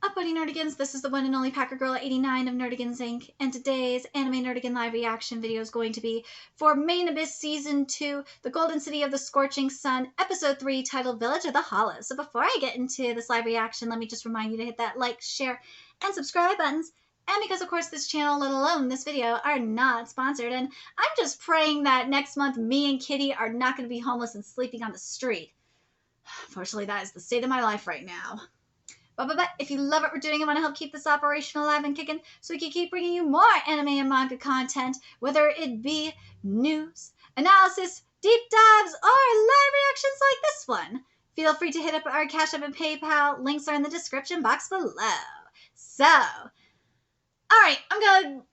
up, buddy Nerdigans? This is the one and only Packer Girl 89 of Nerdigans Inc. And today's Anime Nerdigan live reaction video is going to be for Main Abyss Season 2, The Golden City of the Scorching Sun, Episode 3, titled Village of the Hollows. So before I get into this live reaction, let me just remind you to hit that like, share, and subscribe buttons. And because, of course, this channel, let alone this video, are not sponsored. And I'm just praying that next month me and Kitty are not going to be homeless and sleeping on the street. Unfortunately, that is the state of my life right now. But if you love what we're doing and want to help keep this operation alive and kicking so we can keep bringing you more anime and manga content, whether it be news, analysis, deep dives, or live reactions like this one, feel free to hit up our Cash App and PayPal. Links are in the description box below. So, alright, I'm going to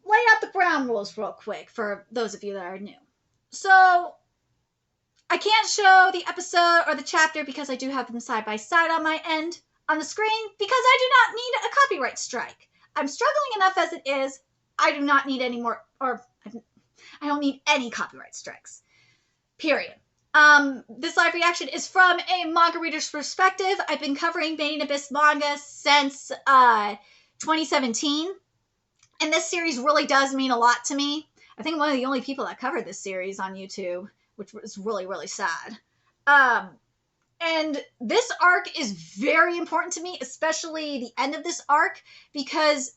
lay out the ground rules real quick for those of you that are new. So, I can't show the episode or the chapter because I do have them side by side on my end on the screen because I do not need a copyright strike. I'm struggling enough as it is. I do not need any more, or I don't need any copyright strikes. Period. This live reaction is from a manga reader's perspective. I've been covering Main Abyss manga since 2017. And this series really does mean a lot to me. I think I'm one of the only people that covered this series on YouTube, which was really, really sad. And this arc is very important to me, especially the end of this arc, because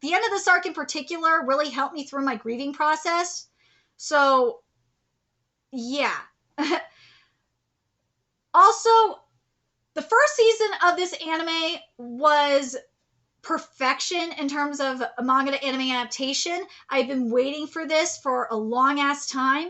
the end of this arc in particular really helped me through my grieving process. So, yeah. Also, the first season of this anime was perfection in terms of a manga to anime adaptation. I've been waiting for this for a long-ass time.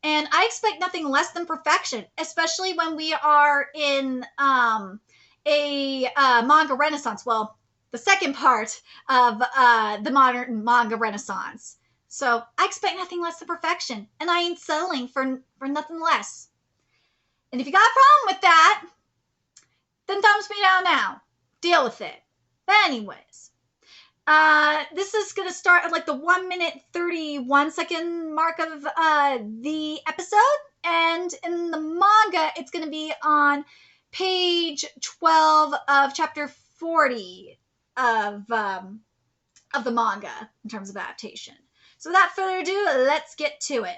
And I expect nothing less than perfection, especially when we are in a manga renaissance. Well, the second part of the modern manga renaissance. So I expect nothing less than perfection, and I ain't settling for nothing less. And if you got a problem with that, then thumbs me down now. Deal with it. But anyways. This is going to start at like the 1 minute 31 second mark of the episode. And in the manga, it's going to be on page 12 of chapter 40 of the manga in terms of adaptation. So without further ado, let's get to it.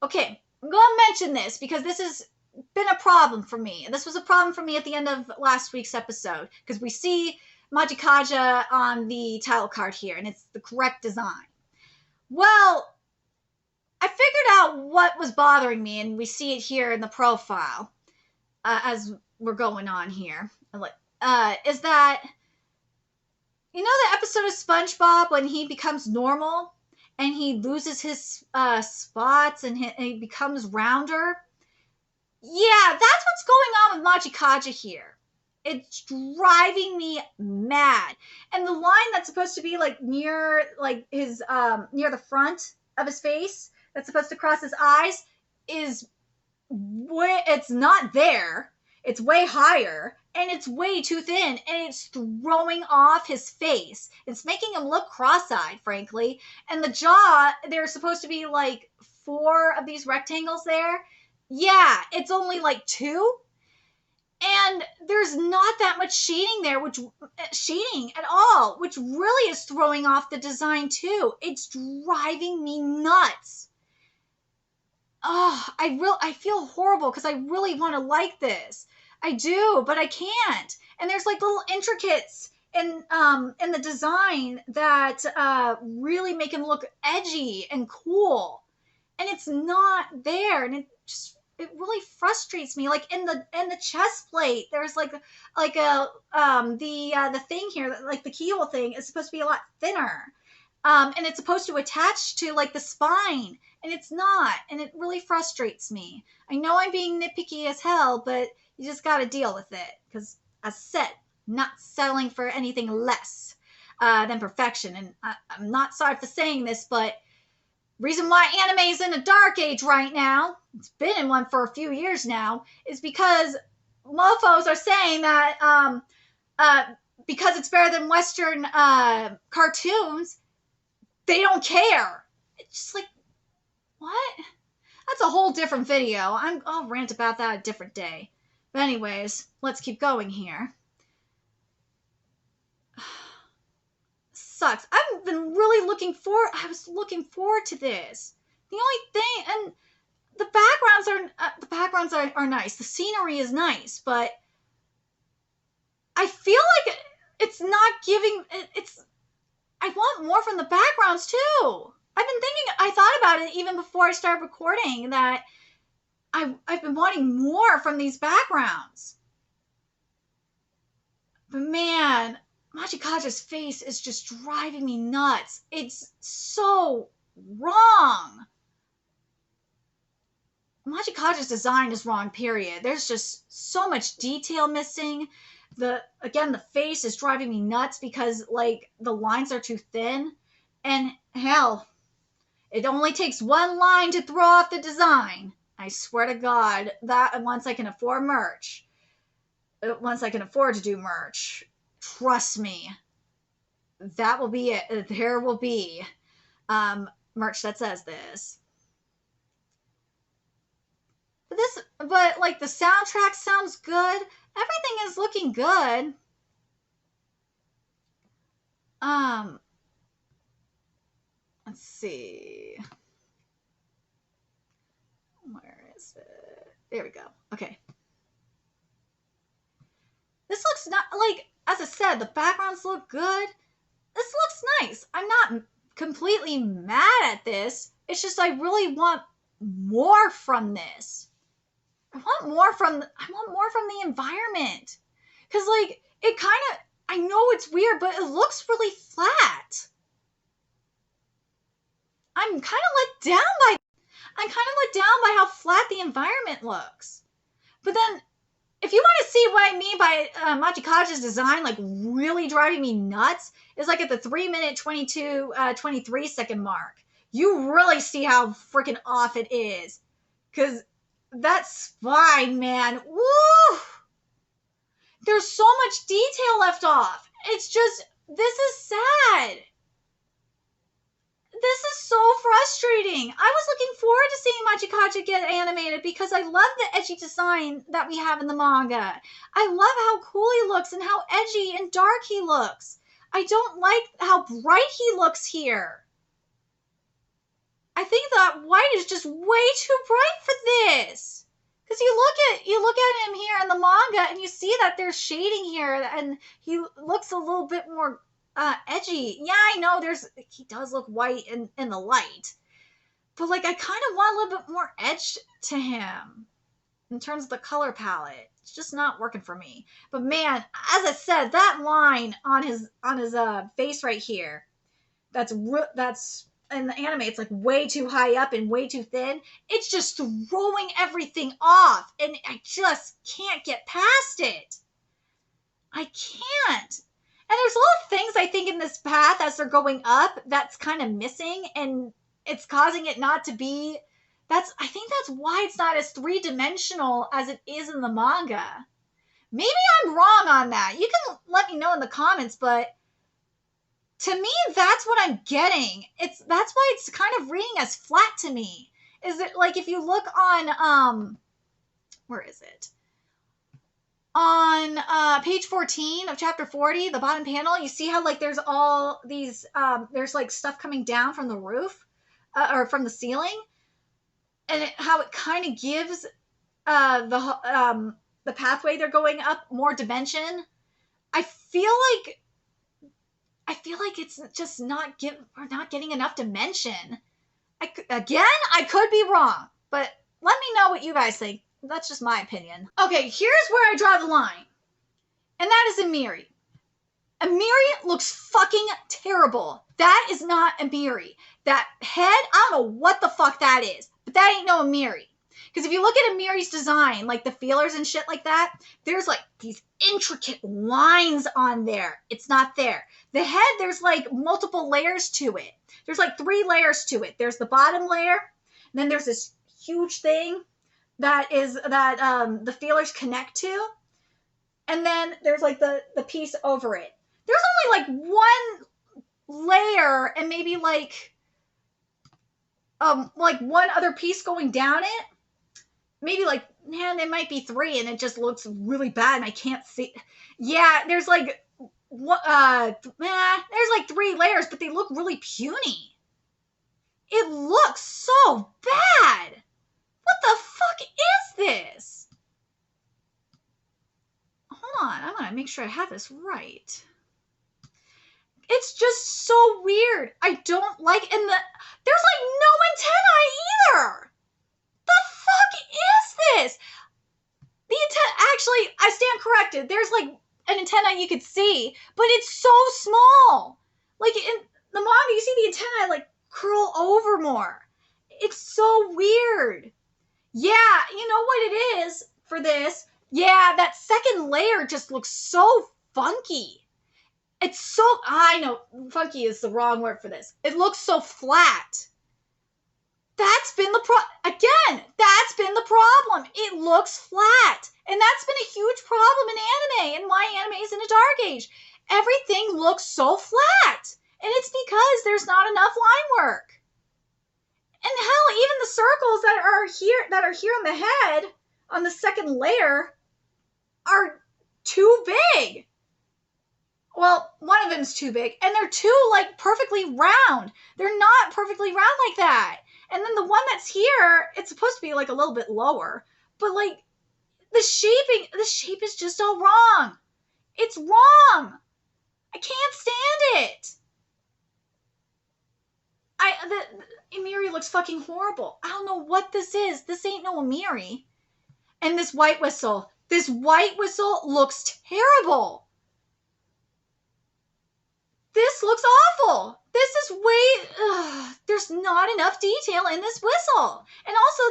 Okay, I'm going to mention this because this has been a problem for me. This was a problem for me at the end of last week's episode because we see Majikaja on the title card here, and it's the correct design. Well, I figured out what was bothering me, and we see it here in the profile as we're going on here. Is that, you know the episode of SpongeBob when he becomes normal and he loses his spots and he becomes rounder? Yeah, that's what's going on with Majikaja here. It's driving me mad. And the line that's supposed to be like near like his near the front of his face, that's supposed to cross his eyes, is it's not there. It's way higher and it's way too thin and it's throwing off his face. It's making him look cross-eyed, frankly. And the jaw, there's supposed to be like 4 of these rectangles there. Yeah, it's only like 2. And there's not that much shading there, shading at all, which really is throwing off the design too. It's driving me nuts. Oh, I feel horrible because I really want to like this. I do, but I can't. And there's like little intricates in the design that really make him look edgy and cool. And it's not there, and it really frustrates me. Like in the chest plate, there's like the thing here, like the keyhole thing is supposed to be a lot thinner. And it's supposed to attach to like the spine, and it's not, and it really frustrates me. I know I'm being nitpicky as hell, but you just got to deal with it because, as I said, not settling for anything less than perfection. And I'm not sorry for saying this, but reason why anime is in a dark age right now, it's been in one for a few years now, is because mofos are saying that because it's better than Western cartoons, they don't care. It's just like, what? That's a whole different video. I'll rant about that a different day. But anyways, let's keep going here. sucks. I've been really looking forward. I was looking forward to this. The only thing, and the backgrounds are nice. The scenery is nice, but I feel like it's not giving. I want more from the backgrounds too. I've been thinking. I thought about it even before I started recording that I've been wanting more from these backgrounds. But man, Machikage's face is just driving me nuts. It's so wrong. Machikage's design is wrong, period. There's just so much detail missing. The face is driving me nuts because, like, the lines are too thin. And hell, it only takes one line to throw off the design. I swear to God, that once I can afford merch, once I can afford to do merch, trust me, that will be it. There will be merch that says this. But like the soundtrack sounds good. Everything is looking good. Let's see. Where is it? There we go. Okay. This looks not like, as I said, the backgrounds look good. This looks nice. I'm not completely mad at this. It's just I really want more from this. I want more from the environment. Cause like it kind of, I know it's weird, but it looks really flat. I'm kind of let down by how flat the environment looks. But then if you want to see what I mean by Machikage's design, like really driving me nuts, is like at the 3-minute 23 second mark. You really see how freaking off it is. Cause that spine, man, woo! There's so much detail left off. It's just, this is sad. This is so frustrating. I was looking forward to seeing Machikage get animated because I love the edgy design that we have in the manga. I love how cool he looks and how edgy and dark he looks. I don't like how bright he looks here. I think that white is just way too bright for this. Because you look at him here in the manga and you see that there's shading here and he looks a little bit more edgy. Yeah, I know he does look white in the light. But like I kind of want a little bit more edge to him in terms of the color palette. It's just not working for me. But man, as I said, that line on his face right here, that's in the anime, it's like way too high up and way too thin. It's just throwing everything off, and I just can't get past it. I can't. And there's little things I think in this path as they're going up that's kind of missing, and it's causing it not to be. I think that's why it's not as three-dimensional as it is in the manga. Maybe I'm wrong on that. You can let me know in the comments, but to me, that's what I'm getting. That's why it's kind of reading as flat to me. Is it like if you look on where is it? On page 14 of chapter 40, the bottom panel, you see how like there's all these there's like stuff coming down from the roof or from the ceiling, and how it kind of gives the pathway they're going up more dimension. I feel like it's just we're not getting enough dimension. I could be wrong, but let me know what you guys think. That's just my opinion. Okay, here's where I draw the line. And that is Amiri. Amiri looks fucking terrible. That is not Amiri. That head, I don't know what the fuck that is, but that ain't no Amiri. Because if you look at Amiri's design, like the feelers and shit like that, there's like these intricate lines on there. It's not there. The head, there's like multiple layers to it. There's like 3 layers to it. There's the bottom layer, and then there's this huge thing that the feelers connect to, and then there's like the piece over it. There's only like 1 layer and maybe like one other piece going down it. Maybe like, man, there might be 3 and it just looks really bad and I can't see. Yeah, there's like there's like 3 layers, but they look really puny. It looks so bad. What the fuck is this? Hold on, I'm gonna make sure I have this right. It's just so weird. I don't like, and there's like no antennae either. The fuck is this? The antenna, actually, I stand corrected. There's like an antenna you could see, but it's so small. Like in the manga, you see the antennae like curl over more. It's so weird. Yeah, you know what it is for this? Yeah, that second layer just looks so funky. It's so, I know, funky is the wrong word for this. It looks so flat. That's been the that's been the problem. It looks flat. And that's been a huge problem in anime and why anime is in a dark age. Everything looks so flat. And it's because there's not enough line work. And hell, even the circles that are here on the head, on the second layer, are too big. Well, one of them's too big, and they're too, like, perfectly round. They're not perfectly round like that. And then the one that's here, it's supposed to be, like, a little bit lower. But, like, the shape is just all wrong. It's wrong. I can't stand it. The Emiri looks fucking horrible. I don't know what this is. This ain't no Emiri. And this white whistle looks terrible. This looks awful. This is there's not enough detail in this whistle. And also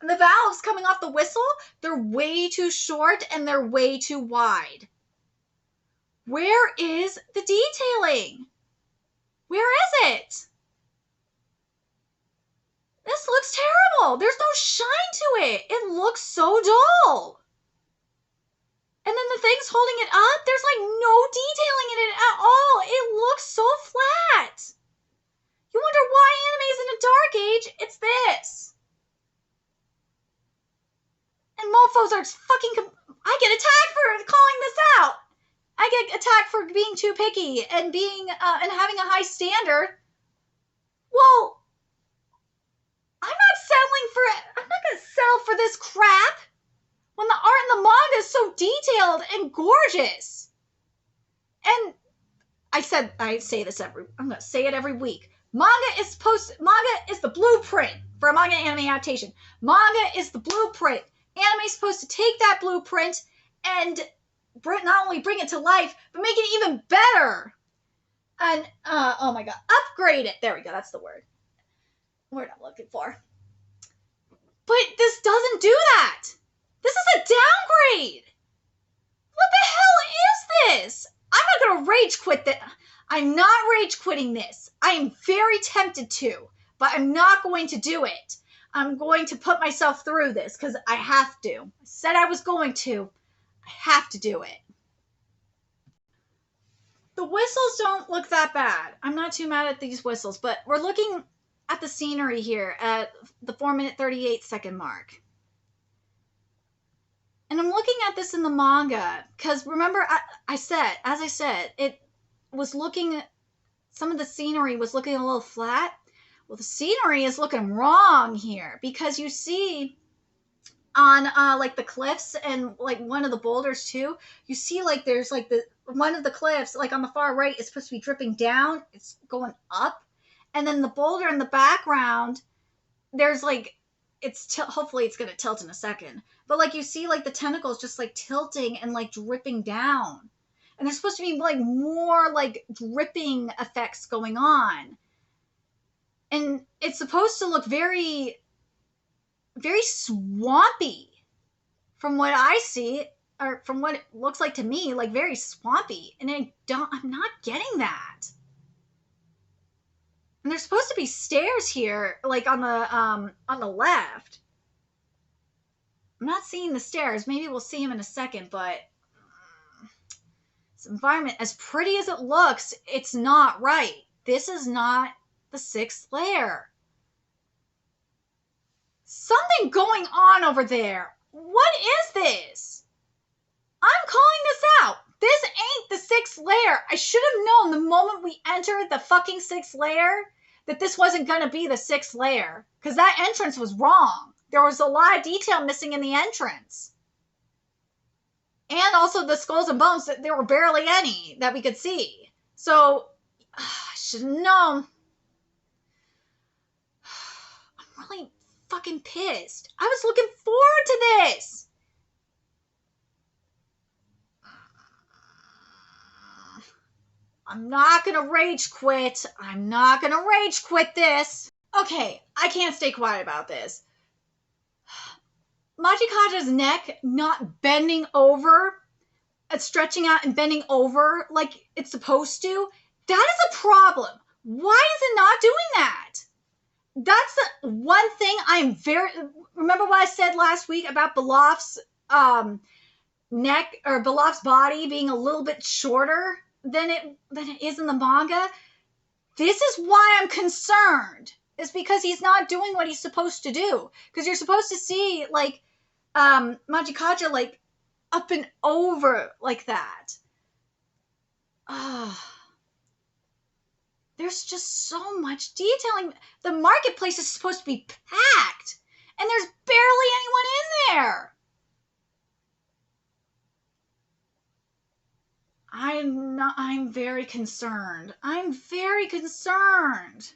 the valves coming off the whistle, they're way too short and they're way too wide. Where is the detailing? Where is it? This looks terrible. There's no shine to it. It looks so dull. And then the things holding it up, there's like no detailing in it at all. It looks so flat. You wonder why anime's in a dark age? It's this. And mofos are fucking... I get attacked for calling this out. I get attacked for being too picky and being and having a high standard. Well, I'm not gonna settle for this crap when the art in the manga is so detailed and gorgeous. And I'm gonna say it every week. Manga is the blueprint for a manga anime adaptation. Manga is the blueprint. Anime is supposed to take that blueprint and not only bring it to life, but make it even better. And, oh my god, upgrade it. There we go, that's the word I'm looking for. But this doesn't do that. This is a downgrade. What the hell is this? I'm not going to rage quit this. I'm not rage quitting this. I am very tempted to, but I'm not going to do it. I'm going to put myself through this because I have to. I said I was going to. I have to do it. The whistles don't look that bad. I'm not too mad at these whistles, but we're looking at the scenery here at the 4-minute 38-second mark. And I'm looking at this in the manga because remember, as I said, it was looking, some of the scenery was looking a little flat. Well, the scenery is looking wrong here because you see on like the cliffs and like one of the boulders too, you see like there's like one of the cliffs like on the far right is supposed to be dripping down. It's going up. And then the boulder in the background, there's like, hopefully it's going to tilt in a second. But like you see like the tentacles just like tilting and like dripping down. And there's supposed to be like more like dripping effects going on. And it's supposed to look very, very swampy from what I see, or from what it looks like to me, like very swampy. And I'm not getting that. And there's supposed to be stairs here, like on the left. I'm not seeing the stairs. Maybe we'll see them in a second, but this environment, as pretty as it looks, it's not right. This is not the 6th layer. Something going on over there. What is this? I'm calling this out. This ain't the sixth layer. I should have known the moment we entered the fucking sixth layer that this wasn't going to be the sixth layer, because that entrance was wrong. There was a lot of detail missing in the entrance. And also the skulls and bones, there were barely any that we could see. So, I should have known. I'm really fucking pissed. I was looking forward to this. I'm not gonna rage quit. I'm not gonna rage quit this. Okay, I can't stay quiet about this. Machikage's neck not bending over, stretching out and bending over like it's supposed to, that is a problem. Why is it not doing that? That's the one thing I'm very... Remember what I said last week about Belof's neck, or Belof's body being a little bit shorter than it is in the manga? This is why I'm concerned. It's because he's not doing what he's supposed to do. Because you're supposed to see, like, Machikage, like, up and over like that. There's just so much detailing. The marketplace is supposed to be packed, and there's barely anyone in there. I'm very concerned. I'm very concerned.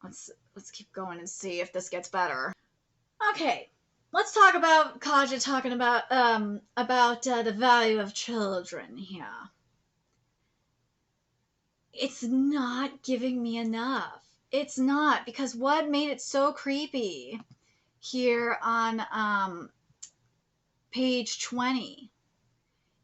Let's keep going and see if this gets better. Okay, let's talk about Kaja talking about the value of children here. It's not giving me enough. It's not, because what made it so creepy here on page 20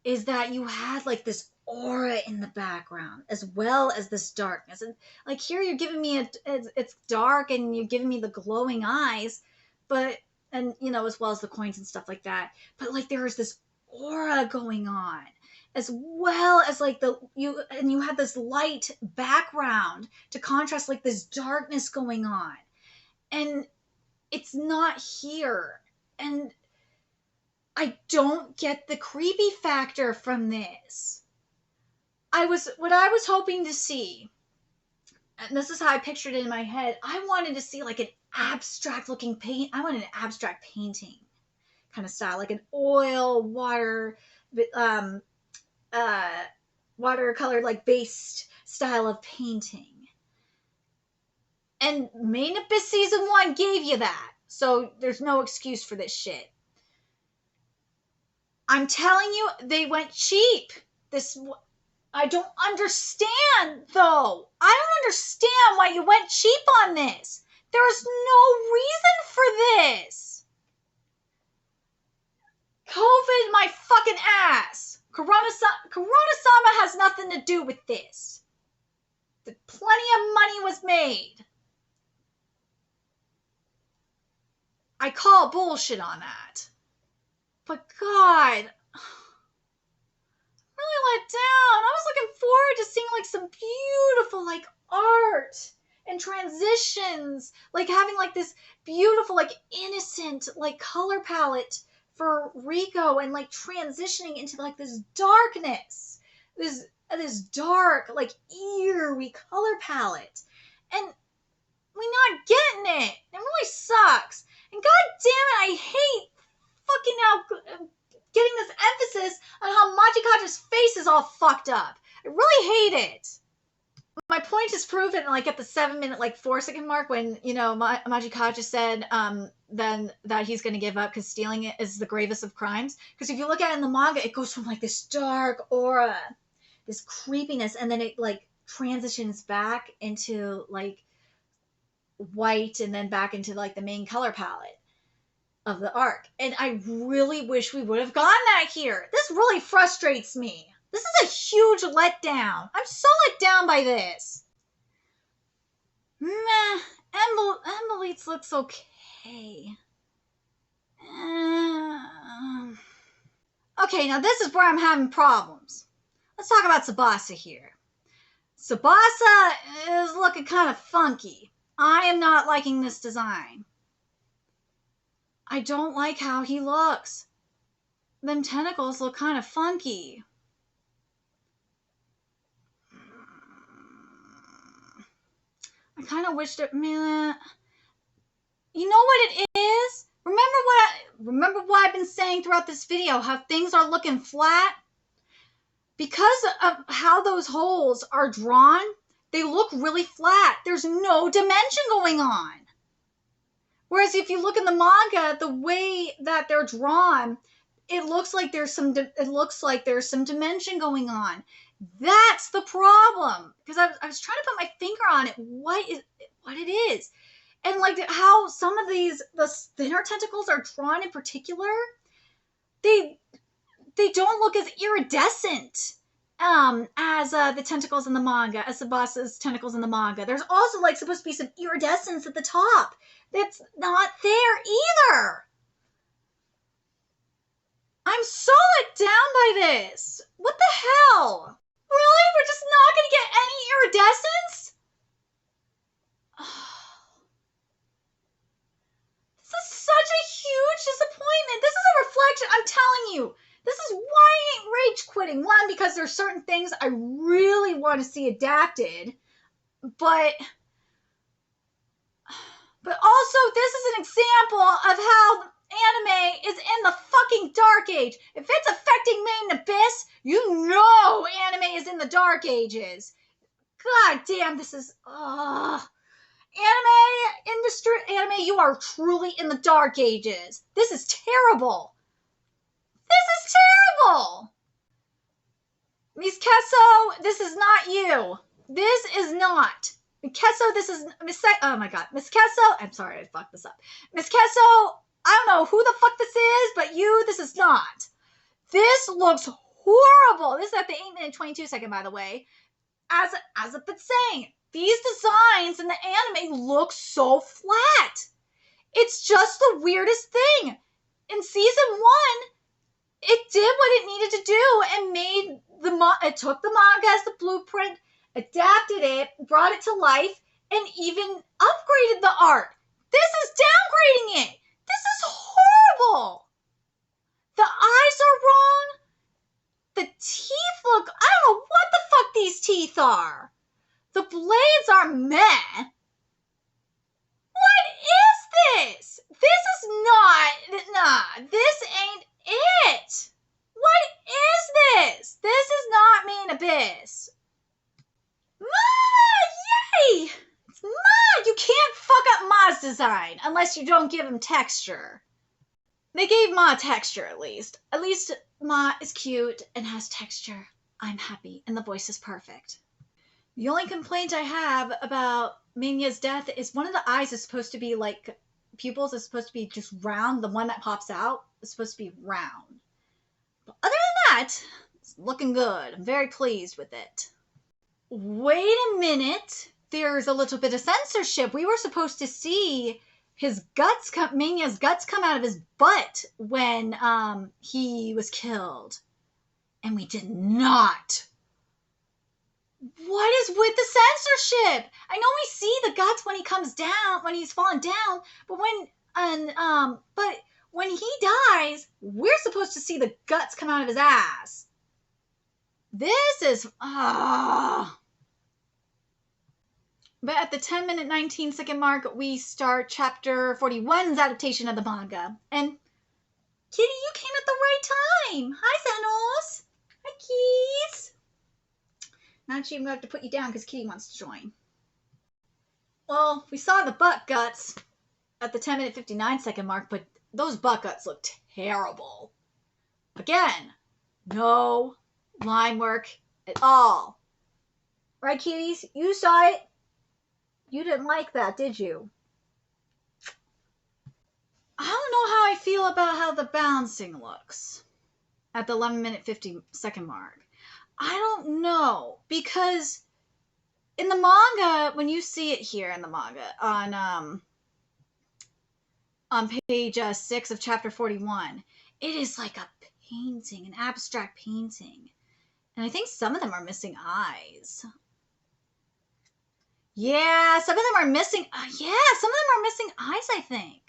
is that you had like this aura in the background as well as this darkness. And like here you're giving me it's dark and you're giving me the glowing eyes, but, and you know, as well as the coins and stuff like that, but like there is this aura going on, as well as like you had this light background to contrast like this darkness going on, and it's not here. And I don't get the creepy factor from this. What I was hoping to see, and this is how I pictured it in my head, I wanted to see like an abstract looking paint. I wanted an abstract painting kind of style, like an oil, watercolor, like based style of painting. And Main Abyss Season 1 gave you that. So there's no excuse for this shit. I'm telling you, they went cheap. I don't understand, though. I don't understand why you went cheap on this. There's no reason for this. COVID my fucking ass. Corona-sama has nothing to do with this. Plenty of money was made. I call bullshit on that. But God, really let down. I was looking forward to seeing like some beautiful like art and transitions, like having like this beautiful like innocent like color palette for Rico, and like transitioning into like this darkness, this dark like eerie color palette, and we're not getting it. It really sucks. And God damn it, I hate fucking now getting this emphasis on how Machikage's face is all fucked up. I really hate it. My point is proven like at the 7-minute like 4-second mark, when you know Machikage said then that he's going to give up because stealing it is the gravest of crimes. Because if you look at it in the manga, it goes from like this dark aura, this creepiness, and then it like transitions back into like white, and then back into like the main color palette of the arc. And I really wish we would have gotten that here. This really frustrates me. This is a huge letdown. I'm so let down by this. Meh. Embeleats looks okay. Okay, now this is where I'm having problems. Let's talk about Tsubasa here. Tsubasa is looking kind of funky. I am not liking this design. I don't like how he looks. them tentacles look kind of funky. I kind of wish that, man, you know what it is? Remember what I've been saying throughout this video, how things are looking flat? Because of how those holes are drawn, they look really flat. There's no dimension going on. Whereas if you look in the manga, the way that they're drawn, it looks like there's some dimension going on. That's the problem. Because I was trying to put my finger on it, what it is. And like how some of the thinner tentacles are drawn in particular, they don't look as iridescent as the tentacles in the manga, as the boss's tentacles in the manga. There's also like supposed to be some iridescence at the top that's not there either. I'm so let down by this. What the hell? Really? We're just not going to get any iridescence? This is such a huge disappointment. This is a reflection. I'm telling you. This is why I ain't rage quitting. One, because there's certain things I really want to see adapted. But also, this is an example of how anime is in the fucking dark age. If it's affecting Main Abyss, you know anime is in the dark ages. God damn, this is... Anime industry, you are truly in the dark ages. This is terrible. This is terrible. Miss Kesso, this is not you. This is not. Kesso, this is oh my god. Miss Kesso, I'm sorry, I fucked this up. Miss Kesso, I don't know who the fuck this is, but this is not. This looks horrible. This is at the 8-minute 22-second, by the way. As I've been saying, these designs in the anime look so flat. It's just the weirdest thing. In season 1, it did what it needed to do and made it took the manga as the blueprint, adapted it, brought it to life, and even upgraded the art. This is downgrading it. This is horrible. The eyes are wrong. The teeth look, I don't know what the fuck these teeth are. The blades are meh. What is this? This is not, this ain't it. What is this? This is not Main Abyss. Ma, yay! It's Ma. You can't fuck up Ma's design unless you don't give him texture. They gave Ma texture at least. At least Ma is cute and has texture. I'm happy and the voice is perfect. The only complaint I have about Minya's death is one of the eyes is supposed to be like, pupils is supposed to be just round. The one that pops out is supposed to be round. But other than that, it's looking good. I'm very pleased with it. Wait a minute. There's a little bit of censorship. We were supposed to see Minya's guts come out of his butt when he was killed. And we did not. What is with the censorship? I know we see the guts when he comes down, when he's falling down, but when he dies, we're supposed to see the guts come out of his ass. This is But at the 10-minute 19-second mark, we start chapter 41's adaptation of the manga. And Kitty, you came at the right time. Hi, Zenos. Hi, Keys. Not even going to have to put you down because Kitty wants to join. Well, we saw the butt guts at the 10-minute 59-second mark, but those butt guts look terrible. Again, no line work at all. Right, kitties? You saw it. You didn't like that, did you? I don't know how I feel about how the bouncing looks at the 11-minute 50-second mark. I don't know, because in the manga, when you see it here in the manga on page 6 of chapter 41, it is like a painting, an abstract painting. And I think some of them are missing eyes. Yeah, some of them are missing. Some of them are missing eyes, I think.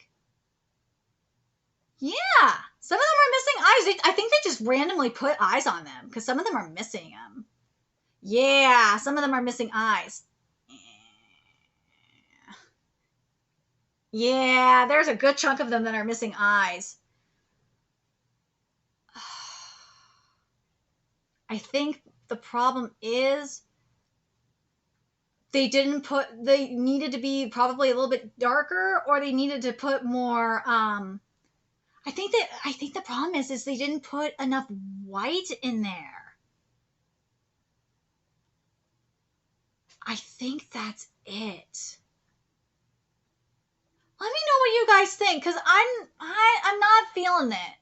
Yeah, some of them are missing eyes. I think they just randomly put eyes on them because some of them are missing them. Yeah, some of them are missing eyes. Yeah, there's a good chunk of them that are missing eyes. I think the problem is they needed to be probably a little bit darker, or they needed to put more I think the problem is they didn't put enough white in there. I think that's it. Let me know what you guys think, because I'm not feeling it.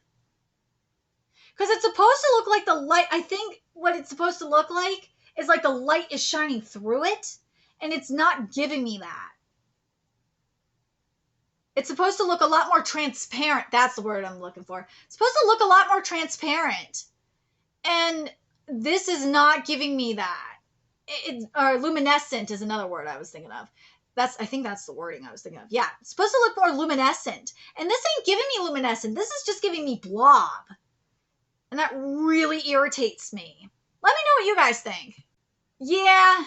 Because it's supposed to look like the light. I think what it's supposed to look like is like the light is shining through it, and it's not giving me that. It's supposed to look a lot more transparent. That's the word I'm looking for. It's supposed to look a lot more transparent. And this is not giving me that. Or luminescent is another word I was thinking of. I think that's the wording I was thinking of. Yeah, it's supposed to look more luminescent. And this ain't giving me luminescent. This is just giving me blob. And that really irritates me. Let me know what you guys think. Yeah,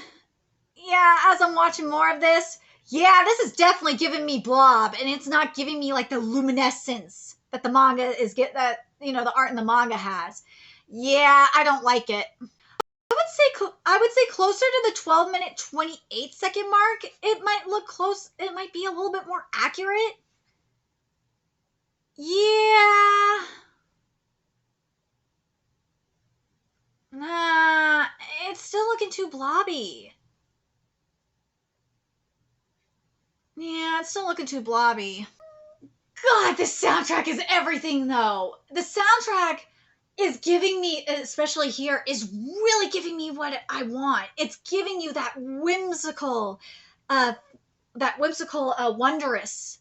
as I'm watching more of this, yeah, this is definitely giving me blob, and it's not giving me like the luminescence that the manga is the art in the manga has. Yeah, I don't like it. I would say closer to the 12-minute 28-second mark. It might look close. It might be a little bit more accurate. Yeah. Nah, it's still looking too blobby. Yeah, it's still looking too blobby. God, the soundtrack is everything, though. The soundtrack is giving me, especially here, is really giving me what I want. It's giving you that whimsical, wondrous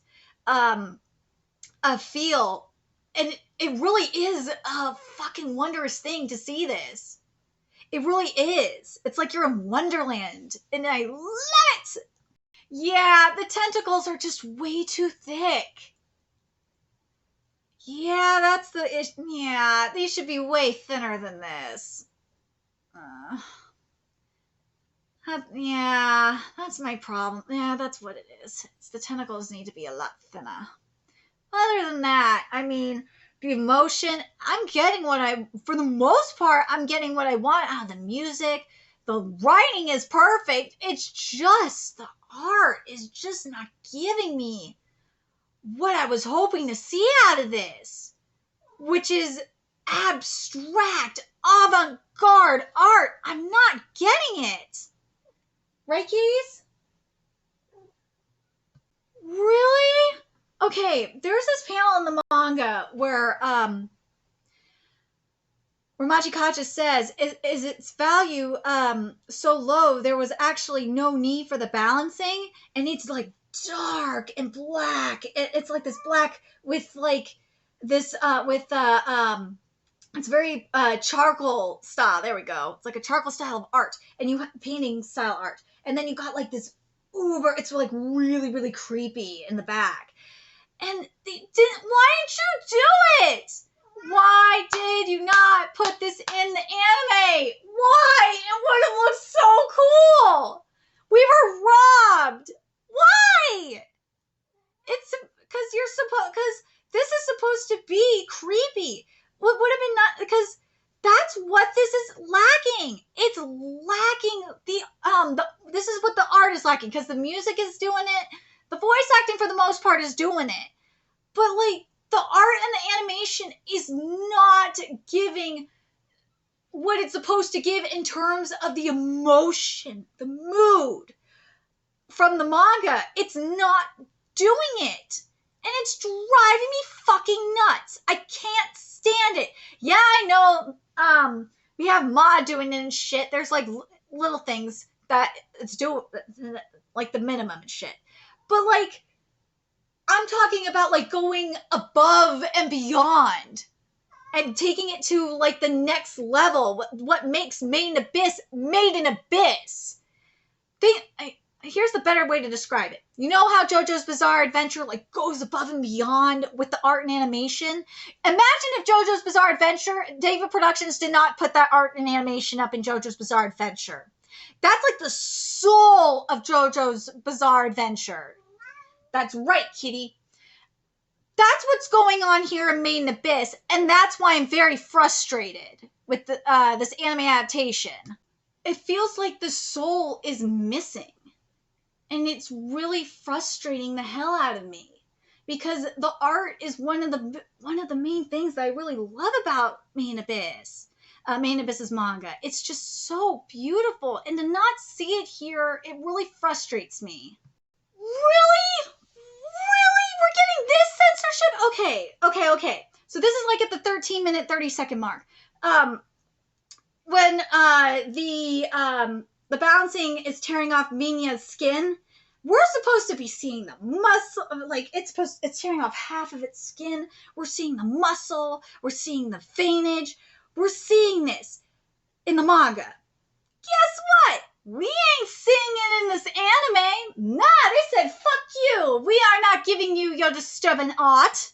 feel. And it really is a fucking wondrous thing to see this. It really is. It's like you're in Wonderland, and I love it. Yeah, the tentacles are just way too thick. Yeah, that's the issue. Yeah, these should be way thinner than this. Yeah, that's my problem. Yeah, that's what it is. The tentacles need to be a lot thinner. Other than that, I mean, the emotion, for the most part, I'm getting what I want out of the music. The writing is perfect. It's just the art is just not giving me what I was hoping to see out of this, which is abstract, avant-garde art. I'm not getting it. Right, Keys? Really? Okay, there's this panel in the manga where Machikaja says, is its value so low there was actually no need for the balancing, and it's like dark and black. It's like this black with like this it's very charcoal style. There we go. It's like a charcoal style of art, and you have painting style art, and then you got like this it's like really, really creepy in the back. And why didn't you do it? Why did you not put this in the anime? Why? It would have looked so cool. We were robbed. Why? It's because this is supposed to be creepy. What would have been not, because that's what this is lacking. It's lacking this is what the art is lacking, because the music is doing it. The voice acting for the most part is doing it. But like the art and the animation is not giving what it's supposed to give in terms of the emotion, the mood from the manga. It's not doing it. And it's driving me fucking nuts. I can't stand it. Yeah, I know we have Ma doing it and shit. There's like little things that it's doing, like the minimum and shit. But like, I'm talking about like going above and beyond and taking it to like the next level. What makes Made in Abyss Made in Abyss? here's the better way to describe it. You know how JoJo's Bizarre Adventure like goes above and beyond with the art and animation? Imagine if JoJo's Bizarre Adventure, David Productions did not put that art and animation up in JoJo's Bizarre Adventure. That's like the soul of JoJo's Bizarre Adventure. That's right, kitty. That's what's going on here in Made in Abyss, and that's why I'm very frustrated with this anime adaptation. It feels like the soul is missing. And it's really frustrating the hell out of me because the art is one of the main things that I really love about Made in Abyss. Made in Abyss's manga. It's just so beautiful, and to not see it here, it really frustrates me. Really? We're getting this censorship? Okay. So this is like at the 13-minute, 30-second mark. When the bouncing is tearing off Minya's skin, we're supposed to be seeing the muscle, like it's tearing off half of its skin. We're seeing the muscle, we're seeing the veinage, we're seeing this in the manga. Guess what? We ain't seeing it in this anime. Nah, they said, fuck you. We are not giving you your disturbing art.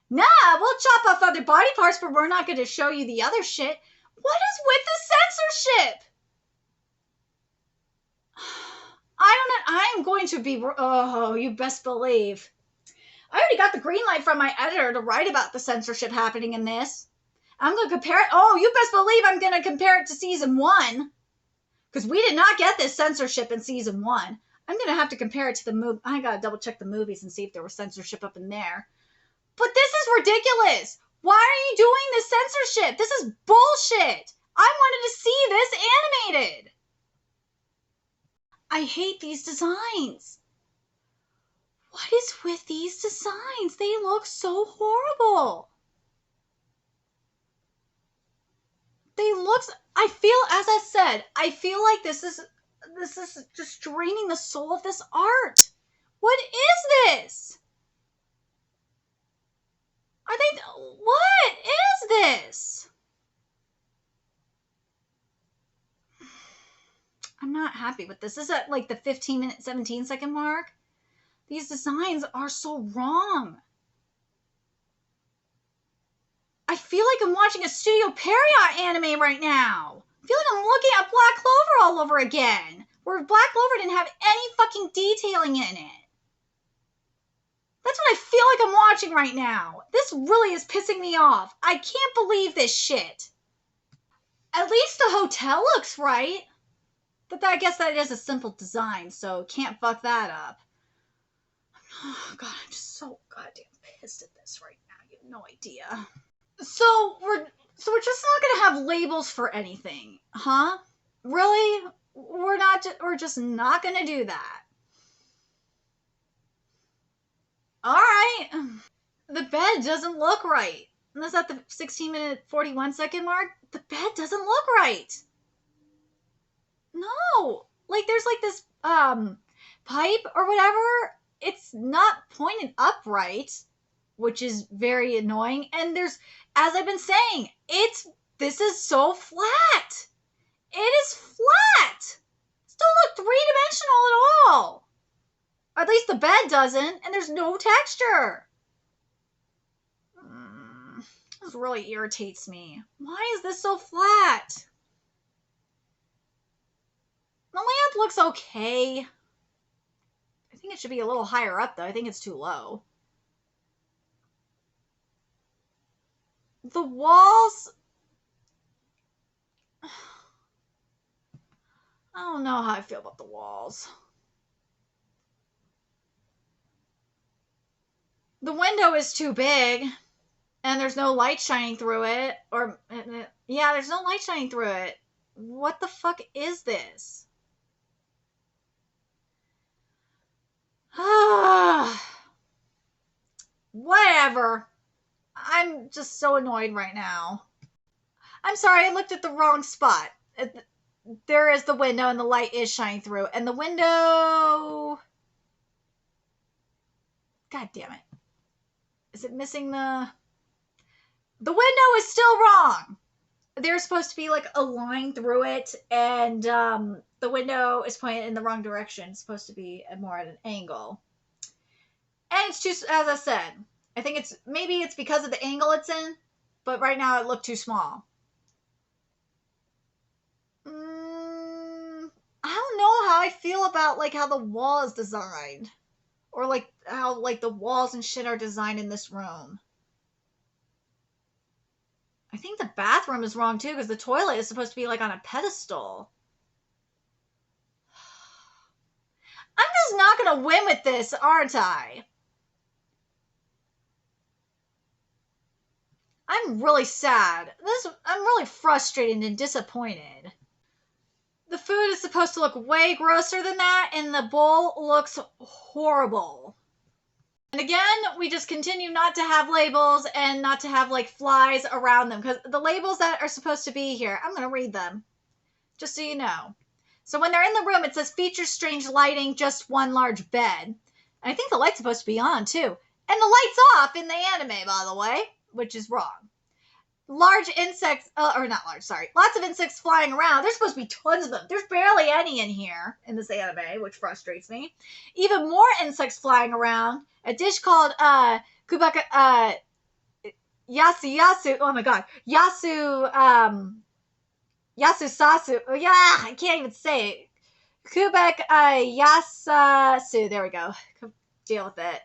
Nah, we'll chop off other body parts, but we're not going to show you the other shit. What is with the censorship? I'm going to be, oh, you best believe. I already got the green light from my editor to write about the censorship happening in this. I'm going to compare it. Oh, you best believe I'm going to compare it to season 1. Because we did not get this censorship in season 1. I'm going to have to compare it to the movie. I got to double check the movies and see if there was censorship up in there. But this is ridiculous. Why are you doing this censorship? This is bullshit. I wanted to see this animated. I hate these designs. What is with these designs? They look so horrible. I feel, as I said, I feel like this is just draining the soul of this art. What is this? What is this? I'm not happy with this. This is at like the 15-minute, 17-second mark. These designs are so wrong. I feel like I'm watching a Studio Period anime right now. I feel like I'm looking at Black Clover all over again, where Black Clover didn't have any fucking detailing in it. That's what I feel like I'm watching right now. This really is pissing me off. I can't believe this shit. At least the hotel looks right. But I guess that is a simple design, so can't fuck that up. Oh, God, I'm just so goddamn pissed at this right now. You have no idea. So we're just not gonna have labels for anything, huh? Really? We're just not gonna do that. All right. The bed doesn't look right. And that's at the 16-minute, 41-second mark. The bed doesn't look right. No. Like there's like this pipe or whatever. It's not pointed upright, which is very annoying. And there's, as I've been saying, this is so flat. It is flat. It don't look three-dimensional at all. Or at least the bed doesn't, and there's no texture. This really irritates me. Why is this so flat? The lamp looks okay. I think it should be a little higher up, though. I think it's too low. The walls... I don't know how I feel about the walls. The window is too big, and there's no light shining through it. Or, yeah, there's no light shining through it. What the fuck is this? Whatever. I'm just so annoyed right now. I'm sorry, I looked at the wrong spot. There is the window, and the light is shining through. And the window... God damn it. Is it missing the... The window is still wrong. There's supposed to be like a line through it, and the the window is pointed in the wrong direction. It's supposed to be more at an angle. And it's just, as I said, I think maybe it's because of the angle it's in, but right now it looked too small. I don't know how I feel about like how the wall is designed, or like how like the walls and shit are designed in this room. I think the bathroom is wrong too, because the toilet is supposed to be like on a pedestal. I'm just not gonna win with this, aren't I? I'm really sad. I'm really frustrated and disappointed. The food is supposed to look way grosser than that, and the bowl looks horrible. And again, we just continue not to have labels and not to have like flies around them, because the labels that are supposed to be here, I'm going to read them just so you know. So when they're in the room, it says features strange lighting, just one large bed. And I think the light's supposed to be on too. And the light's off in the anime, by the way, which is wrong. Large insects, or not large, sorry. Lots of insects flying around. There's supposed to be tons of them. There's barely any in here in this anime, which frustrates me. Even more insects flying around. A dish called, kubaka, yasu, oh my god. Yasu sasu. Oh, yeah, I can't even say it. Kubek, yasasu. There we go. Deal with it.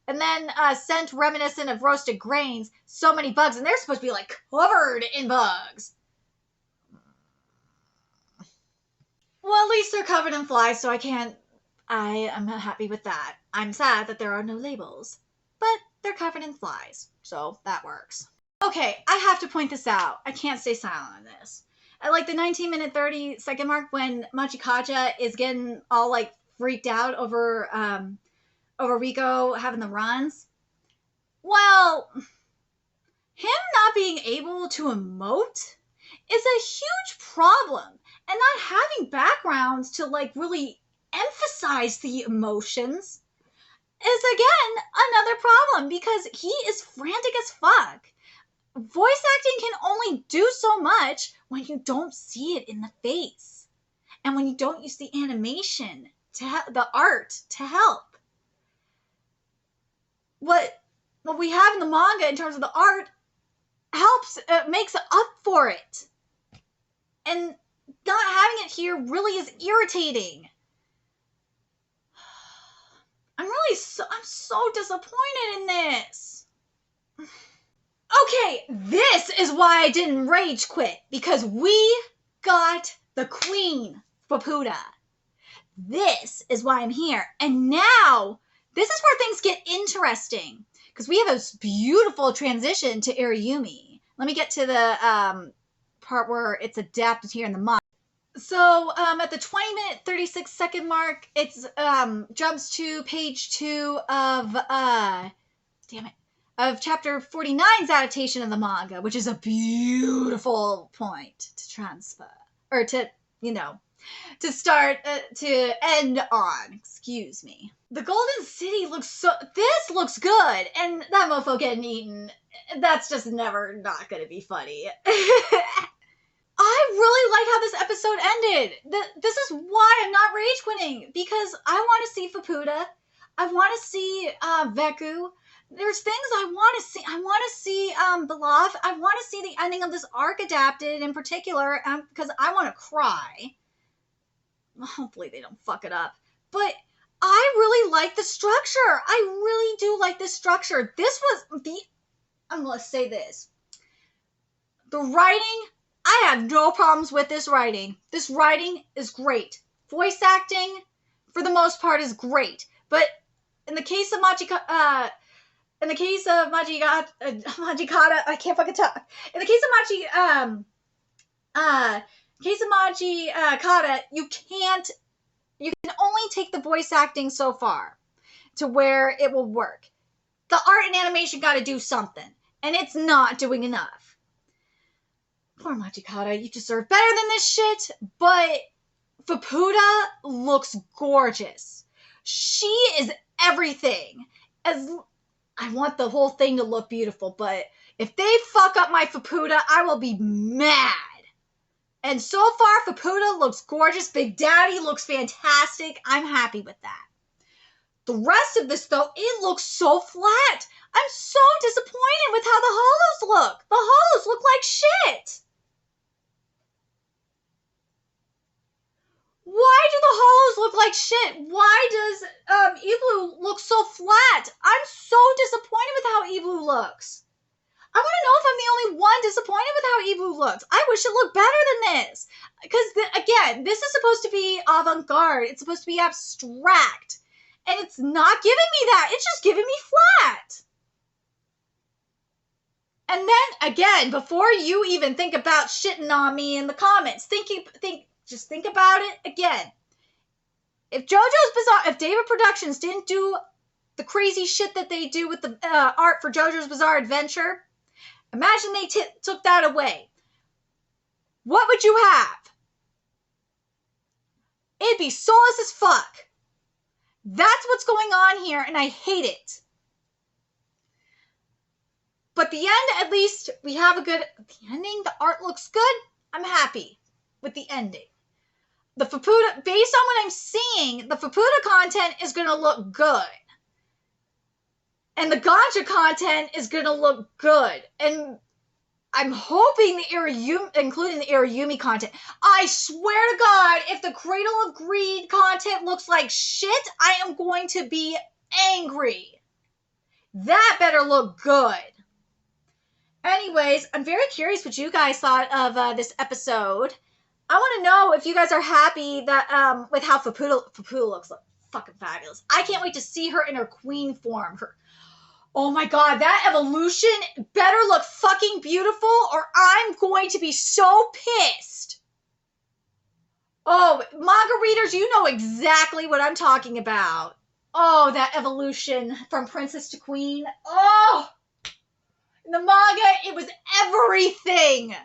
And then scent reminiscent of roasted grains. So many bugs, and they're supposed to be like covered in bugs. Well, at least they're covered in flies, so I am not happy with that. I'm sad that there are no labels, but they're covered in flies, so that works. Okay, I have to point this out. I can't stay silent on this. At like the 19-minute 30-second mark, when Machikaja is getting all like freaked out over Rico having the runs. Well, him not being able to emote is a huge problem, and not having backgrounds to like really emphasize the emotions is again another problem, because he is frantic as fuck. Voice acting can only do so much when you don't see it in the face, and when you don't use the animation the art to help. What we have in the manga in terms of the art helps, makes up for it. And not having it here really is irritating. I'm so disappointed in this. Okay, this is why I didn't rage quit, because we got the queen, Faputa. This is why I'm here. And now, this is where things get interesting, because we have a beautiful transition to Iriyumi. Let me get to the part where it's adapted here in the manga. So at the 20-minute 36-second mark, it's jumps to page 2 of chapter 49's adaptation of the manga, which is a beautiful point to transfer, or to, to start, to end on, excuse me. The Golden City this looks good, and that mofo getting eaten, that's just never not gonna be funny. I really like how this episode ended. This is why I'm not rage quitting, because I want to see Faputa. I want to see Veku. There's things I want to see. I want to see Belaf. I want to see the ending of this arc adapted in particular, because I want to cry. Hopefully they don't fuck it up. But I really like the structure. I really do like this structure. I'm going to say this. The writing, I have no problems with this writing. This writing is great. Voice acting, for the most part, is great. But in the case of Machikata, I can't fucking talk. In the case of Machikata, you can only take the voice acting so far to where it will work. The art and animation got to do something, and it's not doing enough. Poor Machikata, you deserve better than this shit, but Faputa looks gorgeous. She is everything. I want the whole thing to look beautiful, but if they fuck up my Faputa, I will be mad. And so far, Faputa looks gorgeous. Big Daddy looks fantastic. I'm happy with that. The rest of this, though, it looks so flat. I'm so disappointed with how the hollows look. The hollows look like shit. Why do the hollows look like shit? Why does Evelyn look so flat? I'm so disappointed with how Evelyn looks. I want to know if I'm the only one disappointed with how Evelyn looks. I wish it looked better than this. Because, again, this is supposed to be avant-garde. It's supposed to be abstract. And it's not giving me that. It's just giving me flat. And then, again, before you even think about shitting on me in the comments, just think about it again. If if David Productions didn't do the crazy shit that they do with the art for JoJo's Bizarre Adventure, imagine they took that away. What would you have? It'd be soulless as fuck. That's what's going on here, and I hate it. But the end, at least, we have the ending, the art looks good. I'm happy with the ending. The Faputa, based on what I'm seeing, the Faputa content is going to look good. And the Ganja content is going to look good. And I'm hoping including the Iriyumi content. I swear to God, if the Cradle of Greed content looks like shit, I am going to be angry. That better look good. Anyways, I'm very curious what you guys thought of this episode. I want to know if you guys are happy that with how Faputa looks fucking fabulous. I can't wait to see her in her queen form. Oh my God, that evolution better look fucking beautiful or I'm going to be so pissed. Oh, manga readers, you know exactly what I'm talking about. Oh, that evolution from princess to queen. Oh, in the manga, it was everything.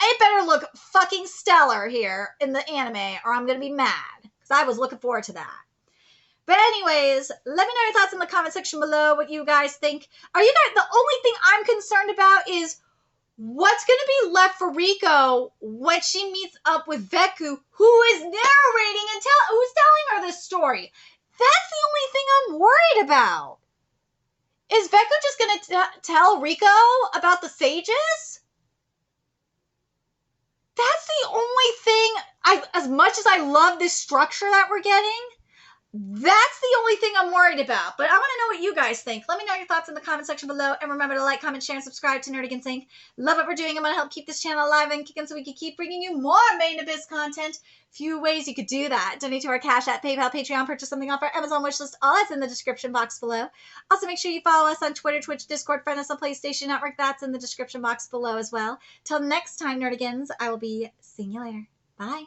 It better look fucking stellar here in the anime or I'm going to be mad because I was looking forward to that. But anyways, let me know your thoughts in the comment section below, what you guys think. Are you guys, the only thing I'm concerned about is what's going to be left for Riko when she meets up with Veku, who is narrating and who's telling her this story. That's the only thing I'm worried about. Is Veku just going to tell Riko about the sages? That's the only thing, as much as I love this structure that we're getting, that's the only thing I'm worried about. But I want to know what you guys think. Let me know your thoughts in the comment section below. And remember to like, comment, share, and subscribe to Nerdigans Inc. Love what we're doing. I'm going to help keep this channel alive and kicking so we can keep bringing you more Main Abyss content. Few ways you could do that. Donate to our Cash App, PayPal, Patreon, purchase something off our Amazon wishlist. All that's in the description box below. Also, make sure you follow us on Twitter, Twitch, Discord, friend us on PlayStation Network. That's in the description box below as well. Till next time, Nerdigans, I will be seeing you later. Bye.